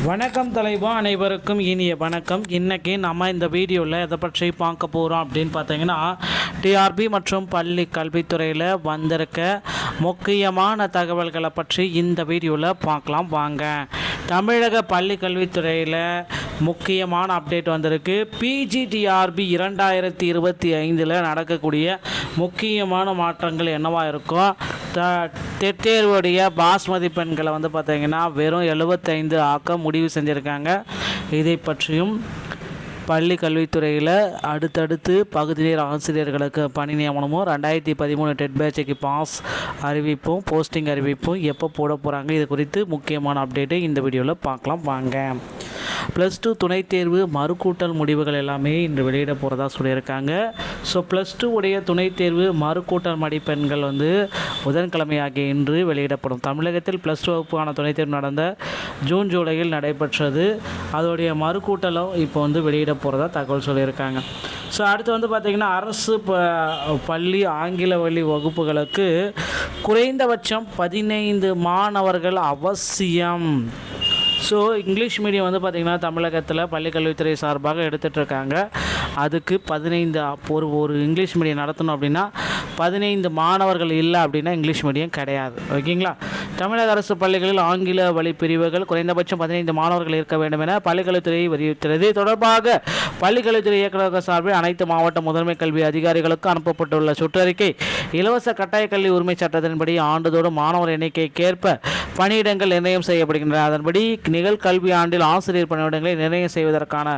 வணக்கம் தலைவா, அனைவருக்கும் இனிய வணக்கம். இன்றைக்கி நம்ம இந்த வீடியோவில் எதை பற்றி பார்க்க போகிறோம் அப்படின்னு பார்த்தீங்கன்னா, டிஆர்பி மற்றும் பள்ளி கல்வித்துறையில் வந்திருக்க முக்கியமான தகவல்களை பற்றி இந்த வீடியோவில் பார்க்கலாம் வாங்க. தமிழக பள்ளி கல்வித்துறையில் முக்கியமான அப்டேட் வந்திருக்கு. பிஜிடிஆர்பி 2025 நடக்கக்கூடிய முக்கியமான மாற்றங்கள் என்னவாக இருக்கும்? தேர்வுடைய பாஸ் மதிப்பெண்களை பார்த்திங்கன்னா வெறும் 75 ஆக்க முடிவு செஞ்சுருக்காங்க. இதை பற்றியும் பள்ளி கல்வித்துறையில் அடுத்தடுத்து பகுதி நேர ஆசிரியர்களுக்கு பணி நியமனமும் 2013 டெட் பேட்சுக்கு பாஸ் அறிவிப்பும் போஸ்டிங் அறிவிப்பும் எப்போ போட போகிறாங்க, இது குறித்து முக்கியமான அப்டேட்டை இந்த வீடியோவில் பார்க்கலாம் வாங்க. +2 துணைத் தேர்வு மறுக்கூட்டல் முடிவுகள் எல்லாமே இன்று வெளியிட போகிறதா சொல்லியிருக்காங்க. ஸோ +2 உடைய துணைத் தேர்வு மறுக்கூட்டல் மதிப்பெண்கள் புதன்கிழமை ஆகிய இன்று வெளியிடப்படும். தமிழகத்தில் +2 வகுப்புக்கான துணைத் தேர்வு நடந்த ஜூன் ஜூலையில் நடைபெற்றது. அதோடைய மறுக்கூட்டலும் இப்போ வெளியிட போகிறதா தகவல் சொல்லியிருக்காங்க. ஸோ அடுத்து பார்த்திங்கன்னா, அரசு பள்ளி ஆங்கில வழி வகுப்புகளுக்கு குறைந்தபட்சம் 15 மாணவர்கள் அவசியம். ஸோ இங்கிலீஷ் மீடியம் பார்த்திங்கன்னா தமிழகத்தில் பள்ளிக்கல்வித்துறை சார்பாக எடுத்துகிட்ருக்காங்க. அதுக்கு 15 ஒரு இங்கிலீஷ் மீடியம் நடத்தணும் அப்படின்னா 15 மாணவர்கள் இல்லை அப்படின்னா இங்கிலீஷ் மீடியம் கிடையாது. ஓகேங்களா? தமிழக அரசு பள்ளிகளில் ஆங்கில வழி பிரிவுகள் குறைந்தபட்சம் 15 மாணவர்கள் இருக்க வேண்டும் என பள்ளிக்கல்வித்துறை வலியுறுத்தியது. தொடர்பாக பள்ளிக்கல்வித்துறை இயக்குநர்கள் சார்பில் அனைத்து மாவட்ட முதன்மை கல்வி அதிகாரிகளுக்கு அனுப்பப்பட்டுள்ள சுற்றறிக்கை, இலவச கட்டாய கல்வி உரிமை சட்டத்தின்படி ஆண்டுதோறும் மாணவர் எண்ணிக்கைக்கேற்ப பணியிடங்கள் நிர்ணயம் செய்யப்படுகின்றன. அதன்படி நிகழ்கல்வி ஆண்டில் ஆசிரியர் பணியிடங்களை நிர்ணயம் செய்வதற்கான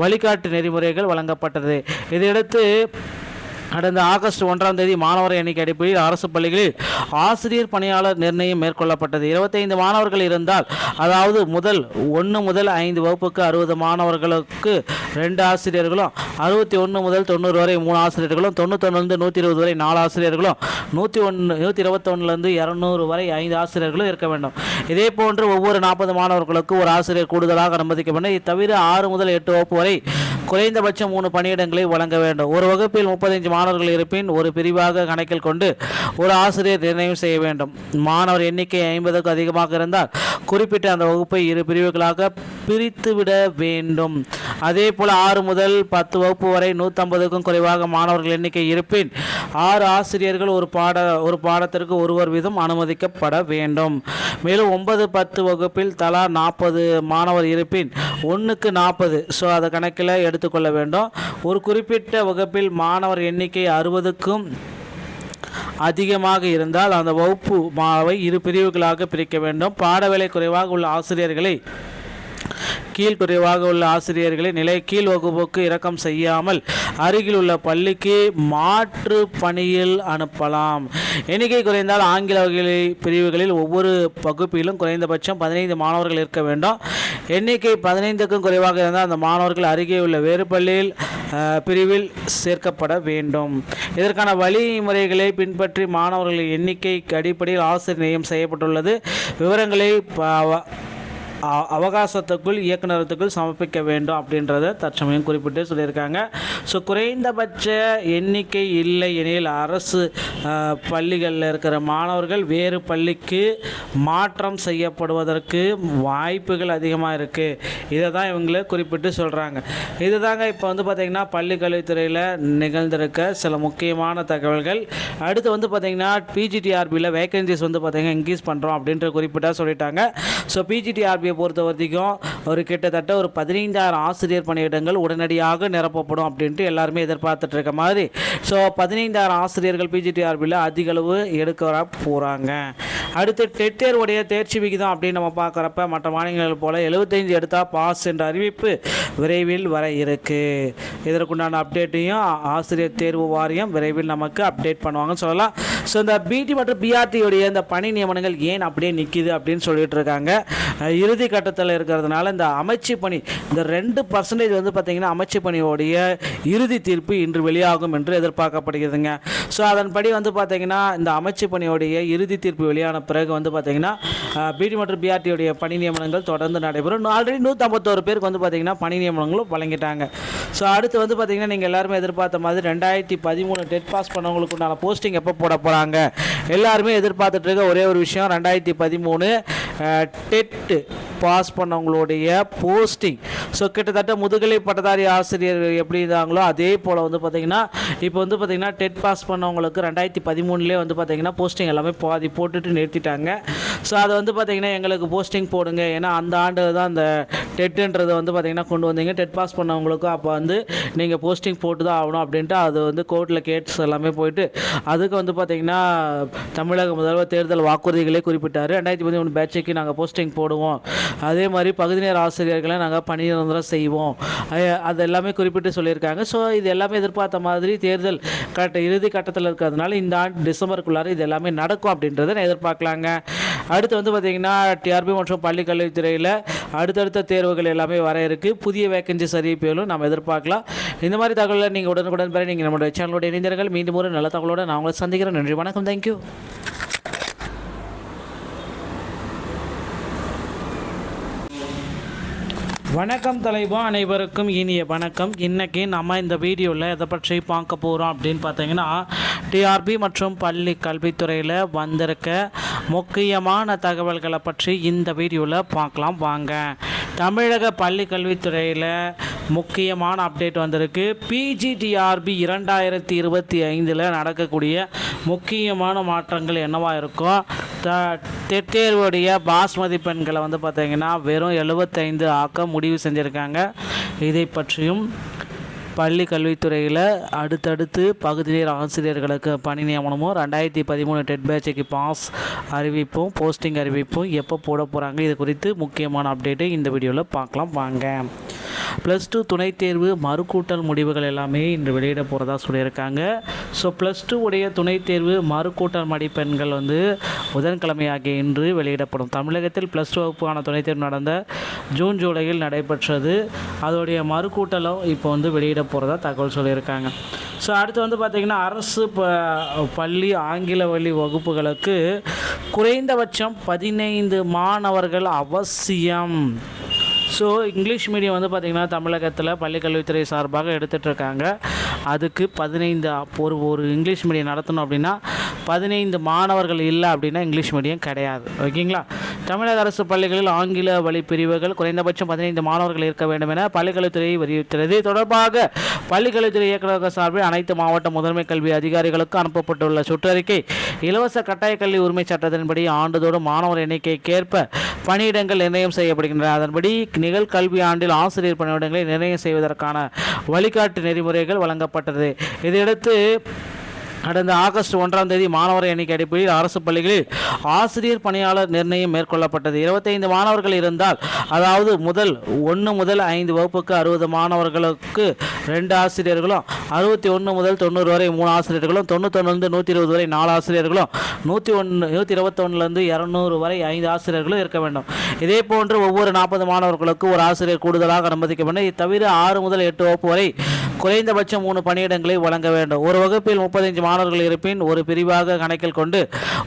வழிகாட்டு நெறிமுறைகள் வழங்கப்பட்டது. இதையடுத்து கடந்த ஆகஸ்ட் 1ஆம் தேதி மாணவர் எண்ணிக்கை அடிப்படையில் அரசு பள்ளிகளில் ஆசிரியர் பணியாளர் நிர்ணயம் மேற்கொள்ளப்பட்டது. 25 மாணவர்கள் இருந்தால், அதாவது 1 முதல் 5 வகுப்புக்கு 60 மாணவர்களுக்கு 2 ஆசிரியர்களும், 61 முதல் 90 வரை 3 ஆசிரியர்களும், 91 120 வரை 4 ஆசிரியர்களும், 121 200 வரை 5 ஆசிரியர்களும் இருக்க வேண்டும். இதே போன்று ஒவ்வொரு 40 மாணவர்களுக்கு ஒரு ஆசிரியர் கூடுதலாக அனுமதிக்க வேண்டும். இது தவிர 6 முதல் 8 வகுப்பு வரை குறைந்தபட்சம் 3 பணியிடங்களை வழங்க வேண்டும். ஒரு வகுப்பில் 35 மாணவர்கள் இருப்பின் ஒரு பிரிவாக கணக்கில் கொண்டு ஒரு ஆசிரியர் நிர்ணயம் செய்ய வேண்டும். மாணவர் எண்ணிக்கை 50க்கு அதிகமாக இருந்தால் குறிப்பிட்ட அந்த வகுப்பை 2 பிரிவுகளாக பிரித்துவிட வேண்டும். அதே போல் 6 முதல் 10 வகுப்பு வரை 150க்கும் குறைவாக மாணவர்கள் எண்ணிக்கை இருப்பின் 6 ஆசிரியர்கள் ஒரு பாடத்திற்கு ஒருவர் வீதம் அனுமதிக்கப்பட வேண்டும். மேலும் 9, 10 வகுப்பில் தலா 40 மாணவர் இருப்பின் 1க்கு 40. ஸோ அதை கணக்கில் எடுத்துக்கொள்ள வேண்டும். ஒரு குறிப்பிட்ட வகுப்பில் மாணவர் எண்ணிக்கை 60க்கும் அதிகமாக இருந்தால் அந்த வகுப்பு மாவை 2 பிரிவுகளாக பிரிக்க வேண்டும். பாடவேளை குறைவாக உள்ள ஆசிரியர்களை குறைவாக உள்ள ஆசிரியர்களை கீழ் வகுப்புக்கு இறக்கம் செய்யாமல் அருகில் உள்ள பள்ளிக்கு மாற்று பணியில் அனுப்பலாம். எண்ணிக்கை குறைந்தால் ஆங்கில வகை பிரிவுகளில் ஒவ்வொரு வகுப்பிலும் குறைந்தபட்சம் 15 மாணவர்கள் இருக்க வேண்டும். எண்ணிக்கை 15க்கும் குறைவாக இருந்தால் அந்த மாணவர்கள் அருகே உள்ள வேறு பள்ளியில் பிரிவில் சேர்க்கப்பட வேண்டும். இதற்கான வழிமுறைகளை பின்பற்றி மாணவர்களின் எண்ணிக்கை அடிப்படையில் ஆசிரியர் நியமனம் செய்யப்பட்டுள்ளது. விவரங்களை அவகாசத்துக்குள் இயக்குநரத்துக்குள் சமர்ப்பிக்க வேண்டும் அப்படின்றத தற்சமயம் குறிப்பிட்டு சொல்லியிருக்காங்க. ஸோ குறைந்தபட்ச எண்ணிக்கை இல்லை எனில் அரசு பள்ளிகளில் இருக்கிற மாணவர்கள் வேறு பள்ளிக்கு மாற்றம் செய்யப்படுவதற்கு வாய்ப்புகள் அதிகமாக இருக்குது. இதை தான் இவங்கள குறிப்பிட்டு சொல்கிறாங்க. இது தாங்க இப்போ பார்த்திங்கன்னா பள்ளி கல்வித்துறையில் நிகழ்ந்திருக்க சில முக்கியமான தகவல்கள். அடுத்து பார்த்திங்கன்னா பிஜிடிஆர்பியில் வேகன்சிஸ் பார்த்திங்கன்னா இன்க்ரீஸ் பண்ணுறோம் அப்படின்ற குறிப்பிட்டாக சொல்லிட்டாங்க. ஸோ பிஜிடிஆர்பி பொறுத்த வரைக்கும் ஒரு கிட்டத்தட்ட ஒரு 15,000 ஆசிரியர் பணியிடங்கள் உடனடியாக நிரப்பப்படும் அப்படின்ட்டு எல்லாருமே எதிர்பார்த்துட்டு இருக்க மாதிரி. ஸோ 15,000 ஆசிரியர்கள் பிஜிடிஆர்பியில் அதிக அளவு எடுக்க வர போகிறாங்க. அடுத்து டெட் தேர்வுடைய தேர்ச்சி விகிதம் அப்படின்னு நம்ம பார்க்குறப்ப மற்ற மாநிலங்கள் போல் 75 எடுத்தால் பாஸ் என்ற அறிவிப்பு விரைவில் வர இருக்கு. இதற்குண்டான அப்டேட்டையும் ஆசிரியர் தேர்வு வாரியம் விரைவில் நமக்கு அப்டேட் பண்ணுவாங்கன்னு சொல்லலாம். ஸோ இந்த பிடி மற்றும் பிஆர்டியுடைய இந்த பணி நியமனங்கள் ஏன் அப்படியே நிற்கிது அப்படின்னு சொல்லிட்டு இருக்காங்க. இறுதி கட்டத்தில் இருக்கிறதுனால இந்த அமைச்சு பணி இந்த 2% பார்த்திங்கன்னா அமைச்சு பணியோடைய இறுதி தீர்ப்பு இன்று வெளியாகும் என்று எதிர்பார்க்கப்படுகிறதுங்க. ஸோ அதன்படி பார்த்திங்கன்னா இந்த அமைச்சு பணியோடைய இறுதி தீர்ப்பு வெளியான பிறகு பார்த்திங்கன்னா பிடி மற்றும் பிஆர்டியுடைய பணி நியமனங்கள் தொடர்ந்து நடைபெறும். ஆல்ரெடி 151 பேருக்கு பார்த்திங்கன்னா பணி நியமனங்களும் வழங்கிட்டாங்க. ஸோ அடுத்து பார்த்திங்கன்னா நீங்கள் எல்லாருமே எதிர்பார்த்த மாதிரி 2013 டெட் பாஸ் பண்ணவங்களுக்கு உண்டான போஸ்டிங் எப்போ போட போகிறாங்க எல்லாருமே எதிர்பார்த்துட்டு இருக்க ஒரே ஒரு விஷயம், 2013 டெட் பாஸ் பண்ணவங்களுடைய போஸ்டிங். ஸோ கிட்டத்தட்ட முதுகலை பட்டதாரி ஆசிரியர் எப்படி இருந்தாங்களோ அதே போல் வந்து பார்த்திங்கன்னா இப்போ வந்து பார்த்திங்கன்னா டெட் பாஸ் பண்ணவங்களுக்கு 2013 வந்து பார்த்திங்கன்னா போஸ்டிங் எல்லாமே பாதி போட்டுட்டு நிறுத்திட்டாங்க. ஸோ அதை வந்து பார்த்திங்கன்னா எங்களுக்கு போஸ்டிங் போடுங்க, ஏன்னா அந்த ஆண்டு தான் அந்த டெட்டுன்றதை வந்து பார்த்திங்கன்னா கொண்டு வந்தீங்க, டெட் பாஸ் பண்ணவங்களுக்கும் அப்போ வந்து நீங்கள் போஸ்டிங் போட்டு தான் ஆகணும் அப்படின்ட்டு அது வந்து கோர்ட்டில் கேட்ஸ் எல்லாமே போயிட்டு அதுக்கு வந்து பார்த்திங்கன்னா தமிழக முதல்வர் தேர்தல் வாக்குறுதிகளே குறிப்பிட்டார். 2013 பேட்சுக்கு நாங்கள் போஸ்டிங் போடுவோம், அதே மாதிரி பகுதி நேர ஆசிரியர்களை நாங்கள் பணி நிரந்தரம் செய்வோம், அது எல்லாமே குறிப்பிட்டு சொல்லியிருக்காங்க. ஸோ இது எல்லாமே எதிர்பார்த்த மாதிரி தேர்தல் இறுதி கட்டத்தில் இருக்கிறதுனால இந்த ஆண்டு டிசம்பருக்குள்ளார இது எல்லாமே நடக்கும் அப்படின்றத நான் எதிர்பார்க்கலாங்க. அடுத்து வந்து பார்த்திங்கன்னா டிஆர்பி மற்றும் பள்ளி கல்வித்துறையில் அடுத்தடுத்த தேர்வுகள் எல்லாமே வர இருக்குது. புதிய வேக்கன்சிஸ் அறிவிப்புகளும் நம்ம எதிர்பார்க்கலாம். இந்த மாதிரி தகவலை நீங்கள் உடனுக்குடன் பெற நீங்கள் நம்மளுடைய சேனலோட இணைந்தீர்கள். மீண்டும் ஒரு நல்ல தகவலோடு நான் உங்களை சந்திக்கிறேன். நன்றி, வணக்கம், தேங்க்யூ. வணக்கம் தலைவா, அனைவருக்கும் இனிய வணக்கம். இன்றைக்கி நம்ம இந்த வீடியோவில் எதை பற்றி பார்க்க போகிறோம் அப்படின்னு பார்த்தீங்கன்னா டிஆர்பி மற்றும் பள்ளி கல்வித்துறையில் வந்திருக்க முக்கியமான தகவல்களை பற்றி இந்த வீடியோவில் பார்க்கலாம் வாங்க. தமிழக பள்ளி கல்வித்துறையில் முக்கியமான அப்டேட் வந்திருக்கு. பிஜிடிஆர்பி 2025 நடக்கக்கூடிய முக்கியமான மாற்றங்கள் என்னவாக இருக்கும்? தேர்வுடைய பாஸ் மதிப்பெண்களை வந்து பார்த்திங்கன்னா வெறும் 75 ஆக்க முடிவு செஞ்சுருக்காங்க. இதை பற்றியும் பள்ளி கல்வித்துறையில் அடுத்தடுத்து பகுதி நேர ஆசிரியர்களுக்கு பணி நியமனமும் 2013 டெட் பேட்சுக்கு பாஸ் அறிவிப்பும் போஸ்டிங் அறிவிப்பும் எப்போ போட போகிறாங்க, இது குறித்து முக்கியமான அப்டேட்டை இந்த வீடியோவில் பார்க்கலாம் வாங்க. +2 துணைத் தேர்வு மறுக்கூட்டல் முடிவுகள் எல்லாமே இன்று வெளியிட போகிறதா சொல்லியிருக்காங்க. ஸோ +2 உடைய துணைத் தேர்வு மறுக்கூட்டல் மதிப்பெண்கள் வந்து புதன்கிழமை ஆகிய இன்று வெளியிடப்படும். தமிழகத்தில் +2 வகுப்புக்கான துணைத் தேர்வு நடந்த ஜூன் ஜூலையில் நடைபெற்றது. அதோடைய மறுக்கூட்டலும் இப்போ வந்து வெளியிட போகிறதா தகவல் சொல்லியிருக்காங்க. ஸோ அடுத்து வந்து பார்த்திங்கன்னா அரசு பள்ளி ஆங்கில வழி வகுப்புகளுக்கு குறைந்தபட்சம் 15 மாணவர்கள் அவசியம். ஸோ இங்கிலீஷ் மீடியம் வந்து பார்த்திங்கன்னா தமிழகத்தில் பள்ளிக்கல்வித்துறை சார்பாக எடுத்துகிட்டு இருக்காங்க. அதுக்கு 15 ஒரு இங்கிலீஷ் மீடியம் நடத்தணும் அப்படின்னா 15 மாணவர்கள் இல்லை அப்படின்னா இங்கிலீஷ் மீடியம் கிடையாது. ஓகேங்களா? தமிழக அரசு பள்ளிகளில் ஆங்கில வழி பிரிவுகள் குறைந்தபட்சம் 15 மாணவர்கள் இருக்க வேண்டும் என பள்ளிக்கல்வித்துறை வலியுறுத்தியது. தொடர்பாக பள்ளிக்கல்வித்துறை இயக்குநர்கள் சார்பில் அனைத்து மாவட்ட முதன்மை கல்வி அதிகாரிகளுக்கு அனுப்பப்பட்டுள்ள சுற்றறிக்கை இலவச கட்டாய கல்வி உரிமை சட்டத்தின்படி ஆண்டுதோறும் மாணவர் எண்ணிக்கைக்கேற்ப பணியிடங்கள் நிர்ணயம் செய்யப்படுகின்றன. அதன்படி நிகழ்கல்வி ஆண்டில் ஆசிரியர் பணியிடங்களை நிர்ணயம் செய்வதற்கான வழிகாட்டு நெறிமுறைகள் வழங்கப்பட்டது. இதையடுத்து கடந்த ஆகஸ்ட் 1ஆம் தேதி மாணவர் எண்ணிக்கை அடிப்படையில் அரசு பள்ளிகளில் ஆசிரியர் பணியாளர் நிர்ணயம் மேற்கொள்ளப்பட்டது. 25 மாணவர்கள் இருந்தால், அதாவது 1 முதல் 5 வகுப்புக்கு 60 மாணவர்களுக்கு 2 ஆசிரியர்களும், 61 முதல் 90 வரை 3 ஆசிரியர்களும், 91 120 வரை 4 ஆசிரியர்களும், 121 200 வரை 5 ஆசிரியர்களும் இருக்க வேண்டும். இதே போன்று ஒவ்வொரு 40 மாணவர்களுக்கு ஒரு ஆசிரியர் கூடுதலாக அனுமதிக்க வேண்டும். இது தவிர 6 முதல் 8 வகுப்பு வரை குறைந்தபட்சம் 3 பணியிடங்களை வழங்க வேண்டும். ஒரு வகுப்பில் 35 மாணவர்கள் இருப்பின் ஒரு பிரிவாக கணக்கில் கொண்டு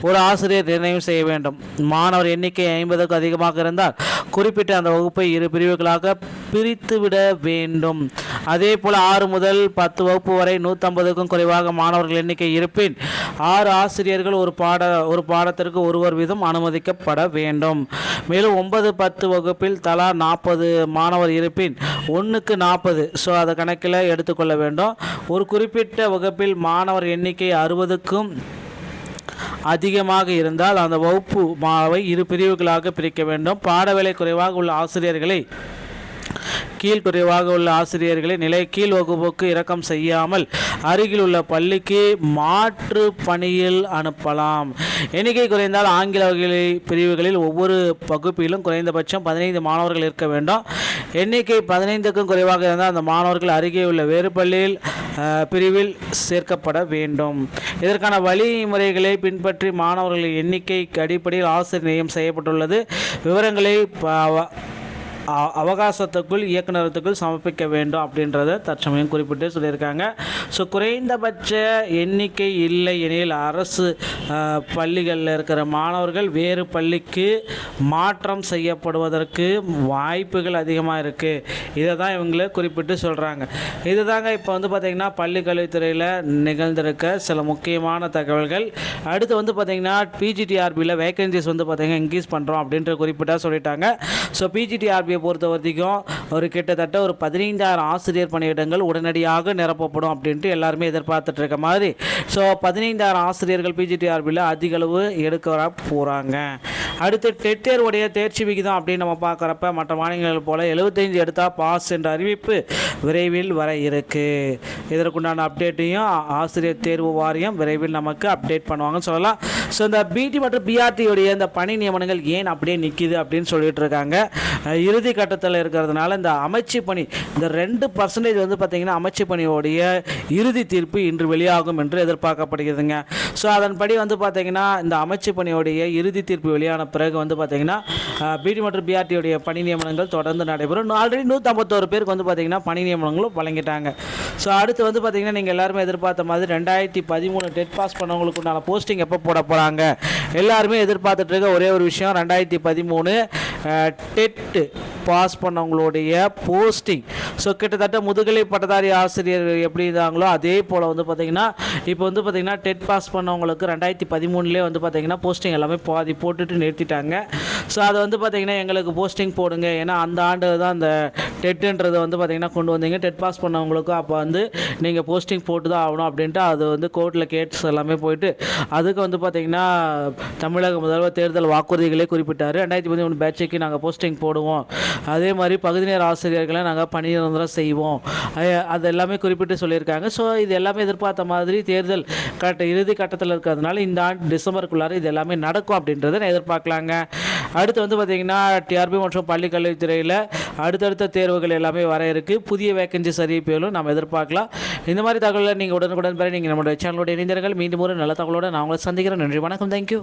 ஒரு ஆசிரியர் நிர்ணயம் செய்ய வேண்டும். மாணவர் எண்ணிக்கை 50க்கு அதிகமாக இருந்தால் குறிப்பிட்ட அந்த வகுப்பை 2 பிரிவுகளாக பிரித்துவிட வேண்டும். அதே போல் 6 முதல் 10 வகுப்பு வரை 150க்கும் குறைவாக மாணவர்கள் எண்ணிக்கை இருப்பின் 6 ஆசிரியர்கள் ஒரு பாடத்திற்கு ஒருவர் வீதம் அனுமதிக்கப்பட வேண்டும். மேலும் 9, 10 வகுப்பில் தலா 40 மாணவர் இருப்பின் 1க்கு 40. ஸோ அதை கணக்கில் எடுத்துக்கொள்ள வேண்டும். ஒரு குறிப்பிட்ட வகுப்பில் மாணவர் எண்ணிக்கை 60க்கும் அதிகமாக இருந்தால் அந்த வகுப்பு மாணவை 2 பிரிவுகளாக பிரிக்க வேண்டும். பாடவேளை குறைவாக உள்ள ஆசிரியர்களை கீழ் வகுப்புக்கு இறக்கம் செய்யாமல் அருகில் உள்ள பள்ளிக்கு மாற்று பணியில் அனுப்பலாம். எண்ணிக்கை குறைந்தால் ஆங்கில வகை பிரிவுகளில் ஒவ்வொரு வகுப்பிலும் குறைந்தபட்சம் 15 மாணவர்கள் இருக்க வேண்டும். எண்ணிக்கை 15க்கும் குறைவாக இருந்தால் அந்த மாணவர்கள் அருகே உள்ள வேறு பள்ளியில் பிரிவில் சேர்க்கப்பட வேண்டும். இதற்கான வழிமுறைகளை பின்பற்றி மாணவர்களின் எண்ணிக்கை அடிப்படையில் ஆசிரியர் நியமனம் செய்யப்பட்டுள்ளது. விவரங்களை அவகாசத்துக்குள் இயக்குநரத்துக்குள் சமர்ப்பிக்க வேண்டும் அப்படின்றத தற்சமயம் குறிப்பிட்டு சொல்லியிருக்காங்க. ஸோ குறைந்தபட்ச எண்ணிக்கை இல்லை எனில் அரசு பள்ளிகளில் இருக்கிற மாணவர்கள் வேறு பள்ளிக்கு மாற்றம் செய்யப்படுவதற்கு வாய்ப்புகள் அதிகமாக இருக்குது. இதை தான் இவங்கள குறிப்பிட்டு சொல்கிறாங்க. இது தாங்க இப்போ வந்து பார்த்திங்கன்னா பள்ளி கல்வித்துறையில் நிகழ்ந்திருக்க சில முக்கியமான தகவல்கள். அடுத்து வந்து பார்த்திங்கன்னா பிஜிடிஆர்பியில் வேகன்சிஸ் வந்து பார்த்திங்கன்னா இன்க்ரீஸ் பண்ணுறோம் அப்படின்ற குறிப்பிட்டாக சொல்லிட்டாங்க. ஸோ பிஜிடிஆர்பி டிஆர்பியை பொறுத்த வரைக்கும் ஒரு கிட்டத்தட்ட ஒரு 15,000 ஆசிரியர் பணியிடங்கள் உடனடியாக நிரப்பப்படும் அப்படின்ட்டு எல்லாருமே எதிர்பார்த்துட்டு இருக்க மாதிரி. ஸோ 15,000 ஆசிரியர்கள் பிஜிடிஆர்பியில் அதிக அளவு எடுக்க போகிறாங்க. அடுத்து டெட் தேர்வுடைய தேர்ச்சி விகிதம் அப்படின்னு நம்ம பார்க்குறப்ப மற்ற மாநிலங்கள் போல் 75 எடுத்தால் பாஸ் என்ற அறிவிப்பு விரைவில் வர இருக்கு. இதற்குண்டான அப்டேட்டையும் ஆசிரியர் தேர்வு வாரியம் விரைவில் நமக்கு அப்டேட் பண்ணுவாங்கன்னு சொல்லலாம். ஸோ இந்த பிடி மற்றும் பிஆர்டியோடைய இந்த பணி நியமனங்கள் ஏன் அப்படியே நிற்கிது அப்படின்னு சொல்லிட்டு இருக்காங்க. இறுதி கட்டத்தில் இருக்கிறதுனால இந்த அமைச்சு பணி இந்த 2% வந்து பார்த்திங்கன்னா அமைச்சு பணியோடைய இறுதி தீர்ப்பு இன்று வெளியாகும் என்று எதிர்பார்க்கப்படுகிறதுங்க. ஸோ அதன்படி வந்து பார்த்திங்கன்னா இந்த அமைச்சு பணியோடைய இறுதி தீர்ப்பு வெளியான பிறகு வந்து பார்த்திங்கன்னா பிடி மற்றும் பிஆர்டியோடைய பணி நியமனங்கள் தொடர்ந்து நடைபெறும். ஆல்ரெடி 151 பேருக்கு வந்து பார்த்திங்கன்னா பணி நியமனங்களும் வழங்கிட்டாங்க. ஸோ அடுத்து வந்து பார்த்திங்கன்னா நீங்கள் எல்லாருமே எதிர்பார்த்த மாதிரி 2013 டெட் பாஸ் பண்ணவங்களுக்கு உண்டான போஸ்டிங் எப்போ போட போகிறாங்க எல்லாருமே எதிர்பார்த்துட்டு இருக்க ஒரே ஒரு விஷயம் 2013 டெட் பாஸ் பண்ணவங்களுடைய போஸ்டிங். ஸோ கிட்டத்தட்ட முதுகலை பட்டதாரி ஆசிரியர் எப்படி இருந்தாங்களோ அதே போல் வந்து பார்த்திங்கன்னா இப்போ வந்து பார்த்திங்கன்னா டெட் பாஸ் பண்ணவங்களுக்கு 2013 வந்து பார்த்திங்கன்னா போஸ்டிங் எல்லாமே பாதி போட்டுட்டு நிறுத்திட்டாங்க. ஸோ அதை வந்து பார்த்திங்கன்னா எங்களுக்கு போஸ்டிங் போடுங்க, ஏன்னா அந்த ஆண்டு தான் அந்த டெட்டுன்றதை வந்து பார்த்திங்கன்னா கொண்டு வந்தீங்க. டெட் பாஸ் பண்ணவங்களுக்கும் அப்போ வந்து நீங்கள் போஸ்டிங் போட்டு தான் ஆகணும் அப்படின்ட்டு அது வந்து கோர்ட்டில் கேட்ஸ் எல்லாமே போயிட்டு அதுக்கு வந்து பார்த்திங்கன்னா தமிழக முதல்வர் தேர்தல் வாக்குறுதிகளே குறிப்பிட்டார். 2013 பேட்சுக்கு நாங்கள் போஸ்டிங் போடுவோம், அதே மாதிரி பகுதி நேர ஆசிரியர்களை நாங்கள் பணி நிரந்தரம் செய்வோம், அது எல்லாமே குறிப்பிட்டு சொல்லியிருக்காங்க. ஸோ இது எல்லாமே எதிர்பார்த்த மாதிரி தேர்தல் இறுதி கட்டத்தில் இருக்கிறதுனால இந்த ஆண்டு டிசம்பருக்குள்ளார இது எல்லாமே நடக்கும் அப்படின்றத எதிர்பார்க்கலாங்க. அடுத்து வந்து பார்த்திங்கன்னா டிஆர்பி மற்றும் பள்ளி கல்வித்துறையில் அடுத்தடுத்த தேர்வுகள் எல்லாமே வர இருக்குது. புதிய வேக்கன்சிஸ் அறிவிப்புகளும் நம்ம எதிர்பார்க்கலாம். இந்த மாதிரி தகவலை நீங்கள் உடனுக்குடன் பெற நீங்கள் நம்மளுடைய சேனலோட இணைந்தீர்கள். மீண்டும் ஒரு நல்ல தகவலோடு நான் உங்களை சந்திக்கிறேன். நன்றி, வணக்கம், தேங்க்யூ.